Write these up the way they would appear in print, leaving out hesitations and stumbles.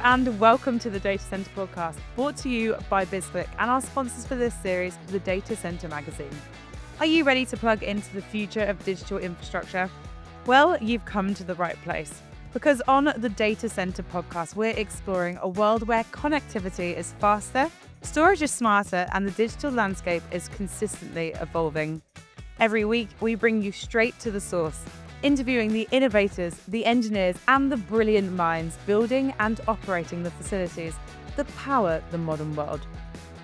and welcome to the Data Centre podcast, brought to you by BizClick and our sponsors for this series, the Data Centre magazine. Are you ready to plug into the future of digital infrastructure? Well, you've come to the right place, because on the Data Centre podcast, we're exploring a world where connectivity is faster, storage is smarter, and the digital landscape is consistently evolving. Every week, we bring you straight to the source, interviewing the innovators, the engineers, and the brilliant minds building and operating the facilities that power the modern world.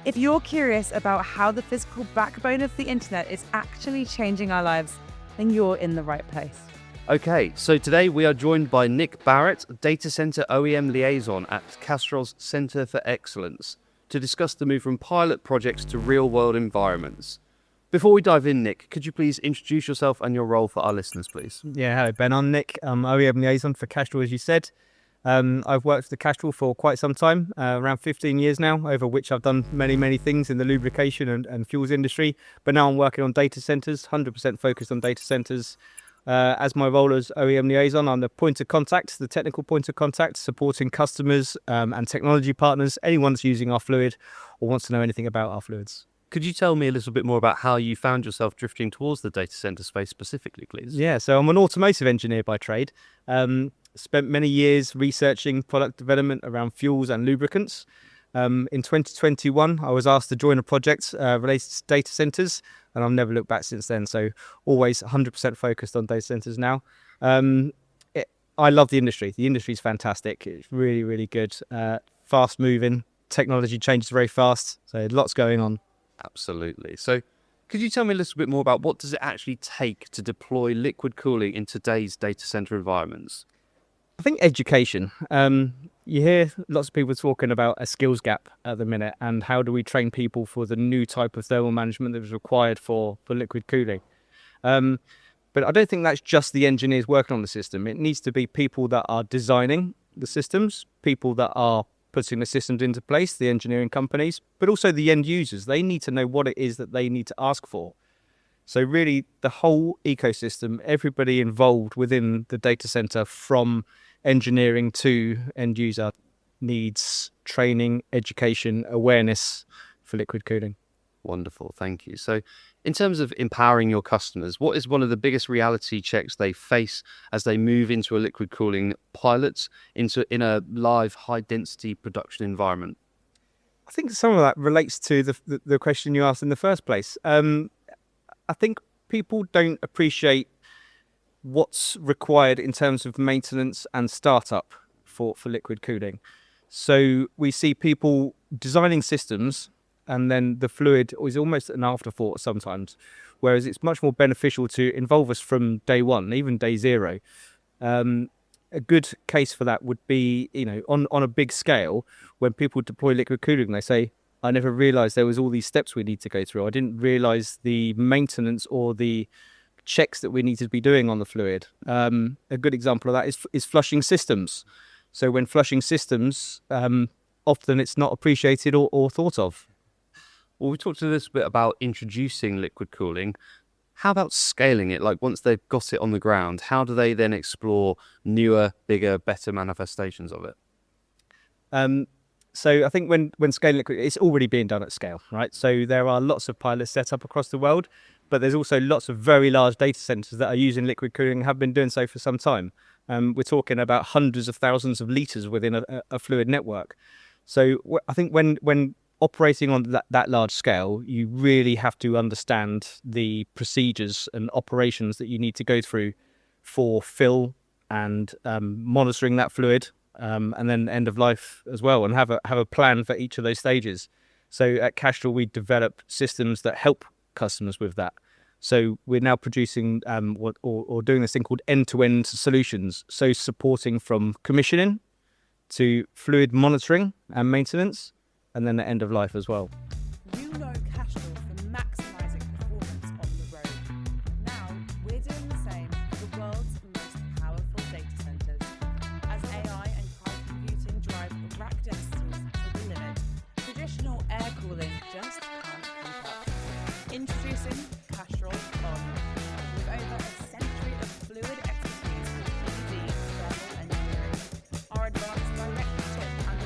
If you're curious about how the physical backbone of the internet is actually changing our lives, then you're in the right place. Okay, so today we are joined by Nick Barrett, Data Centre OEM Liaison at Castrol's Centre for Excellence, to discuss the move from pilot projects to real-world environments. Before we dive in, Nick, could you please introduce yourself and your role for our listeners, please? Yeah, hello, Ben. I'm Nick. I'm OEM Liaison for Castrol, as you said. I've worked for Castrol for quite some time, around 15 years now, over which I've done many things in the lubrication and fuels industry. But now I'm working on data centres, 100% focused on data centres. As my role as OEM Liaison, I'm the point of contact, the technical point of contact, supporting customers and technology partners, anyone that's using our fluid or wants to know anything about our fluids. Could you tell me a little bit more about how you found yourself drifting towards the data centre space specifically, please? Yeah, so I'm an automotive engineer by trade. Spent many years researching product development around fuels and lubricants. In 2021, I was asked to join a project related to data centres, and I've never looked back since then. So always 100% focused on data centres now. I love the industry. The industry is fantastic. It's really good. Fast moving. Technology changes very fast. So lots going on. Absolutely. So could you tell me a little bit more about what does it actually take to deploy liquid cooling in today's data centre environments? I think education. You hear lots of people talking about a skills gap at the minute, and how do we train people for the new type of thermal management that is required for liquid cooling. But I don't think that's just the engineers working on the system. It needs to be people that are designing the systems, people that are putting the systems into place, the engineering companies, but also the end users. They need to know what it is that they need to ask for. So really the whole ecosystem, everybody involved within the data center from engineering to end user needs training, education, awareness for liquid cooling. Wonderful, thank you. So in terms of empowering your customers, what is one of the biggest reality checks they face as they move into a liquid cooling pilot in a live high density production environment? I think some of that relates to the question you asked in the first place. I think people don't appreciate what's required in terms of maintenance and startup for liquid cooling. So we see people designing systems, and then the fluid is almost an afterthought sometimes, whereas it's much more beneficial to involve us from day one, even day zero. A good case for that would be, on a big scale, when people deploy liquid cooling, they say, I never realised there was all these steps we need to go through. I didn't realise the maintenance or the checks that we need to be doing on the fluid. A good example of that is flushing systems. So when flushing systems, often it's not appreciated or thought of. Well, we talked a little bit about introducing liquid cooling. How about scaling it? Like once they've got it on the ground, how do they then explore newer, bigger, better manifestations of it? So I think when scaling liquid, it's already being done at scale, right? So there are lots of pilots set up across the world, but there's also lots of very large data centers that are using liquid cooling and have been doing so for some time. We're talking about hundreds of thousands of litres within a fluid network. So I think when operating on that large scale, you really have to understand the procedures and operations that you need to go through for fill and monitoring that fluid, and then end of life as well, and have a plan for each of those stages. So at Castrol, we develop systems that help customers with that. So we're now producing or doing this thing called end-to-end solutions. So supporting from commissioning to fluid monitoring and maintenance, and then the end of life as well. You know Castrol for maximising performance on the road. Now we're doing the same for the world's most powerful data centres. As AI and cloud computing drive rack densities to the limit, traditional air cooling just can't keep up. Introducing Castrol On. With over a century of fluid expertise in PV thermal engineering, our advanced direct chip and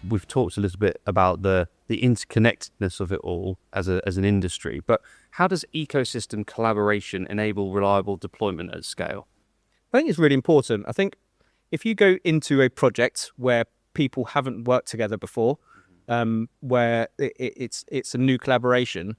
we've talked a little bit about the interconnectedness of it all as an industry, but how does ecosystem collaboration enable reliable deployment at scale? I think it's really important. I think if you go into a project where people haven't worked together before, where it's a new collaboration,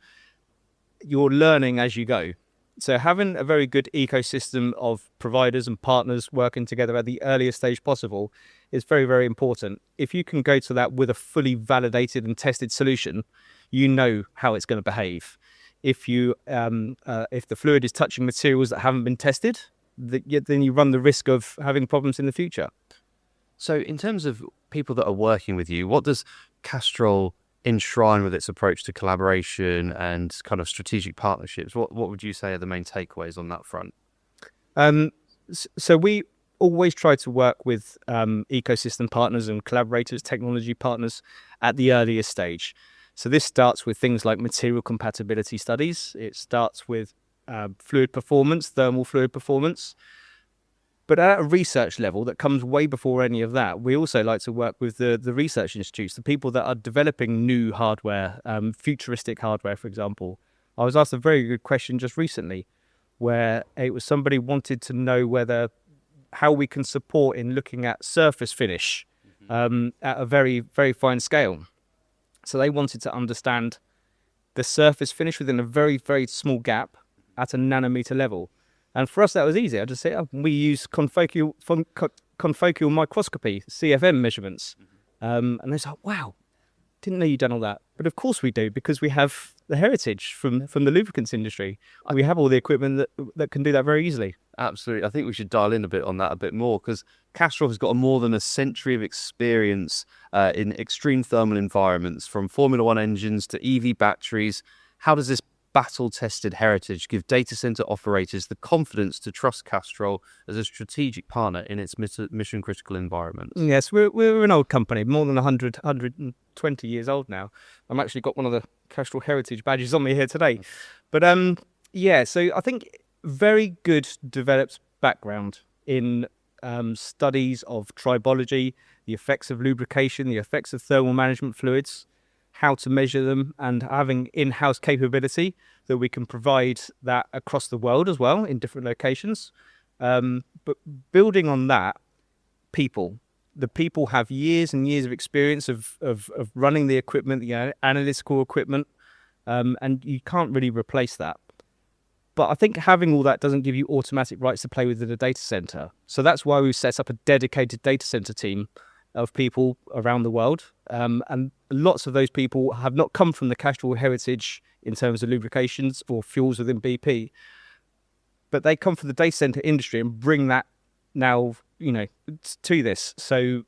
you're learning as you go. So having a very good ecosystem of providers and partners working together at the earliest stage possible is very, very important. If you can go to that with a fully validated and tested solution, you know how it's going to behave. If the fluid is touching materials that haven't been tested, then you run the risk of having problems in the future. So in terms of people that are working with you, what does Castrol enshrine with its approach to collaboration and kind of strategic partnerships? What would you say are the main takeaways on that front? So we always try to work with ecosystem partners and collaborators, technology partners at the earliest stage. So this starts with things like material compatibility studies. It starts with fluid performance, thermal fluid performance. But at a research level that comes way before any of that, we also like to work with the research institutes, the people that are developing new hardware, futuristic hardware, for example. I was asked a very good question just recently, where it was somebody wanted to know how we can support in looking at surface finish at a very, very fine scale. So they wanted to understand the surface finish within a very, very small gap at a nanometer level. And for us, that was easy. I just say, we use confocal microscopy, CFM measurements. And they said, wow, didn't know you'd done all that. But of course we do, because we have the heritage from the lubricants industry. We have all the equipment that can do that very easily. Absolutely. I think we should dial in a bit on that a bit more, because Castrol has got more than a century of experience in extreme thermal environments, from Formula One engines to EV batteries. How does this battle-tested heritage give data center operators the confidence to trust Castrol as a strategic partner in its mission-critical environments? Yes, we're an old company, more than 120 years old now. I've actually got one of the Castrol heritage badges on me here today. But so I think very good developed background in studies of tribology, the effects of lubrication, the effects of thermal management fluids, how to measure them, and having in-house capability that we can provide that across the world as well in different locations. But building on that, the people have years and years of experience of running the equipment, the analytical equipment, and you can't really replace that. But I think having all that doesn't give you automatic rights to play within a data center. So that's why we've set up a dedicated data center team of people around the world. And lots of those people have not come from the Castrol heritage in terms of lubrications or fuels within BP, but they come from the data center industry and bring that now, to this. So,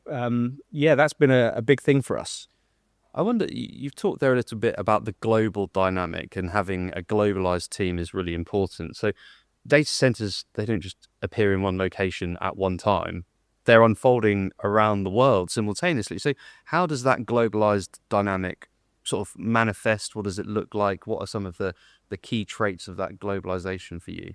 that's been a big thing for us. I wonder, you've talked there a little bit about the global dynamic, and having a globalized team is really important. So data centers, they don't just appear in one location at one time. They're unfolding around the world simultaneously. So how does that globalized dynamic sort of manifest? What does it look like? What are some of the key traits of that globalization for you?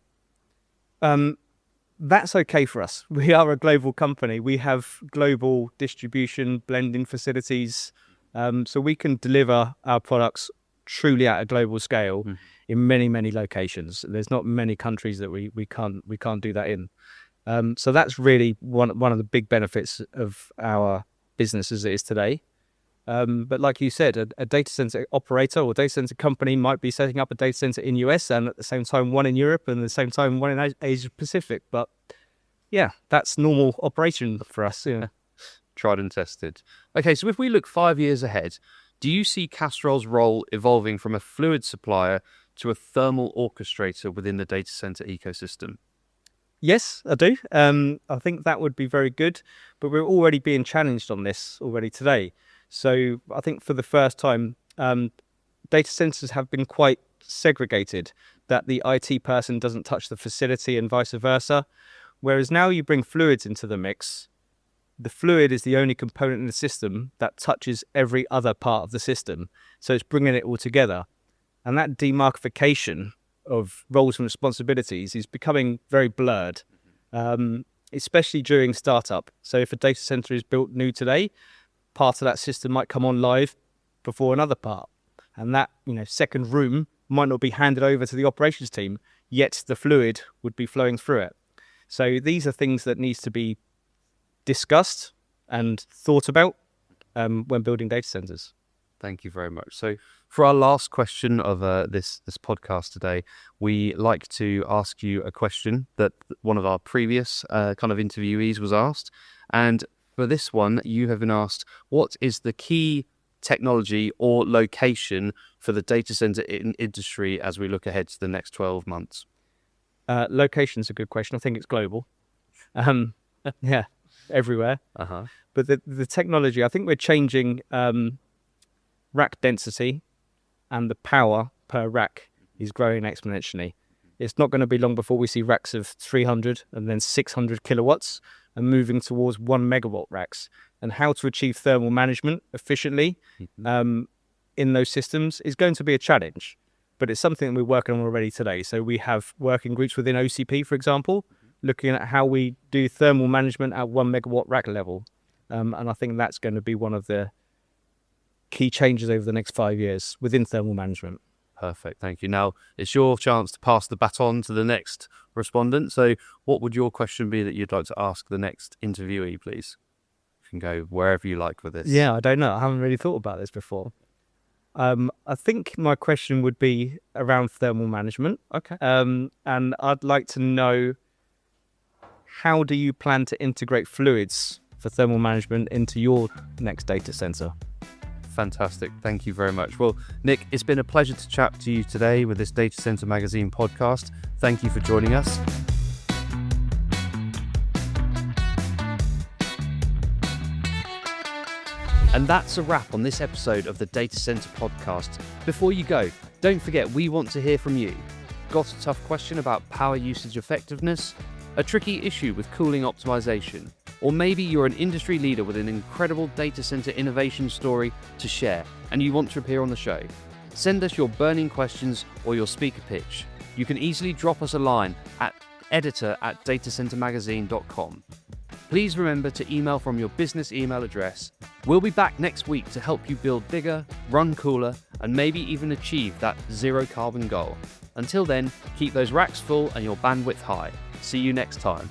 That's okay for us. We are a global company. We have global distribution, blending facilities. So we can deliver our products truly at a global scale in many, many locations. There's not many countries that we can't do that in. So that's really one of the big benefits of our business as it is today. But like you said, a data center operator or data center company might be setting up a data center in US and at the same time one in Europe and at the same time one in Asia Pacific. But yeah, that's normal operation for us. Yeah. Tried and tested. Okay, so if we look 5 years ahead, do you see Castrol's role evolving from a fluid supplier to a thermal orchestrator within the data center ecosystem? Yes, I do. I think that would be very good, but we're already being challenged on this already today. So I think for the first time, data centers have been quite segregated, that the IT person doesn't touch the facility and vice versa. Whereas now you bring fluids into the mix, the fluid is the only component in the system that touches every other part of the system. So it's bringing it all together. And that demarcation of roles and responsibilities is becoming very blurred, especially during startup. So if a data center is built new today, part of that system might come on live before another part. And that, second room might not be handed over to the operations team, yet the fluid would be flowing through it. So these are things that needs to be discussed and thought about when building data centers. Thank you very much. So for our last question of this podcast today, we like to ask you a question that one of our previous kind of interviewees was asked. And for this one, you have been asked, what is the key technology or location for the data center industry as we look ahead to the next 12 months? Location's a good question. I think it's global. Yeah, everywhere. Uh-huh. But the technology, I think we're changing rack density, and the power per rack is growing exponentially. It's not going to be long before we see racks of 300 and then 600 kilowatts and moving towards 1 megawatt racks. And how to achieve thermal management efficiently in those systems is going to be a challenge, but it's something that we're working on already today. So we have working groups within OCP, for example, looking at how we do thermal management at 1 megawatt rack level. And I think that's going to be one of the key changes over the next 5 years within thermal management. Perfect. Thank you. Now it's your chance to pass the baton to the next respondent. So what would your question be that you'd like to ask the next interviewee, please? You can go wherever you like with this. Yeah, I don't know. I haven't really thought about this before. I think my question would be around thermal management. Okay. And I'd like to know, how do you plan to integrate fluids for thermal management into your next data center? Fantastic. Thank you very much. Well, Nick, it's been a pleasure to chat to you today with this Data Center Magazine podcast. Thank you for joining us. And that's a wrap on this episode of the Data Center Podcast. Before you go, don't forget we want to hear from you. Got a tough question about power usage effectiveness? A tricky issue with cooling optimization? Or maybe you're an industry leader with an incredible data center innovation story to share and you want to appear on the show? Send us your burning questions or your speaker pitch. You can easily drop us a line at editor@datacentermagazine.com. Please remember to email from your business email address. We'll be back next week to help you build bigger, run cooler, and maybe even achieve that zero carbon goal. Until then, keep those racks full and your bandwidth high. See you next time.